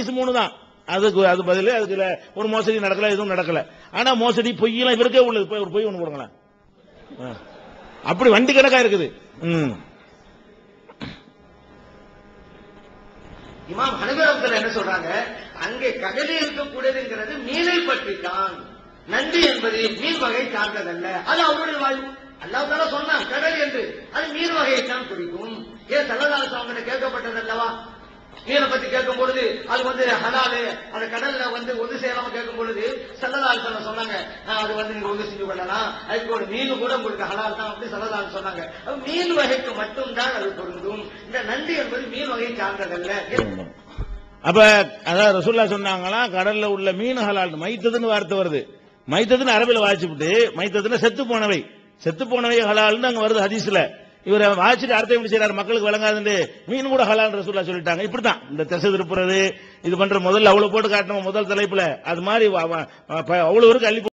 ஹதீஸ் 3 தான். அது பதில் அதுக்கு ஒரு மோசடி நடக்கல, எதுவும் நடக்கல. ஆனா மோசடி பொய்யெல்லாம் இவருக்கே உள்ளது. போய் ஒரு பொய் ஒன்று போடுங்களேன். அப்படி வண்டி கணக்கா இருக்குது. இமாம் ஹனபி என்ன சொல்றாங்க, அங்கே கடலில் இருக்கக்கூடியதுங்கிறது மீனை பற்றி தான். நன்றி என்பது மீன் வகை சார்ந்ததல்ல, அது அவருடைய வாய்ப்பு. அல்லாஹ் தஆலா சொன்னான் கடல் என்று, அது மீன் வகையை தான் குறிக்கும். ஏன் ஸல்லல்லாஹு அலைஹி வஸல்லம் கேட்கப்பட்டது அல்லவா? மீனை பத்தி கேட்கும் பொழுது அது ஹலாலு, அந்த கடல்ல ஒன்று செய்யலாம கேட்கும் பொழுது ஸல்லல்லாஹு அலைஹி வஸல்லம் சொன்னாங்க, அது நீங்க ஒன்று செஞ்சு கொள்ளலாம், அதுக்கு ஒரு மீன் கூட உங்களுக்கு ஹலால் தான் அப்படி ஸல்லல்லாஹு அலைஹி சொன்னாங்க. மீன் வகைக்கு மட்டும்தான் அது பொருந்தும். இந்த நன்றி என்பது மீன் வகையை சார்ந்ததல்ல. அப்ப அதாவது ரசூலுல்லாஹ் சொன்னாங்களா, கடல்ல உள்ள மீன் ஹலால். மைத்ததுன்னு வார்த்தை வருது. மைத்ததுன்னு அரபில வாசிச்சுட்டு, மைத்ததுன்னு செத்து போனவை ஹலால்னு அங்க வருது ஹதீஸ்ல. இவர் வாசிட்டு அர்த்தம் எப்படி செய்யறாரு, மக்களுக்கு விளங்காதுன்னு மீன் கூட ஹலால் ரசூலுல்லாஹ் சொல்லிட்டாங்க. இப்படித்தான் இந்த திசை திருப்புறது இது பண்ற முதல்ல அவ்வளவு போட்டு காட்டணும் முதல் தலைப்புல, அது மாதிரி அவ்வளவு அள்ளி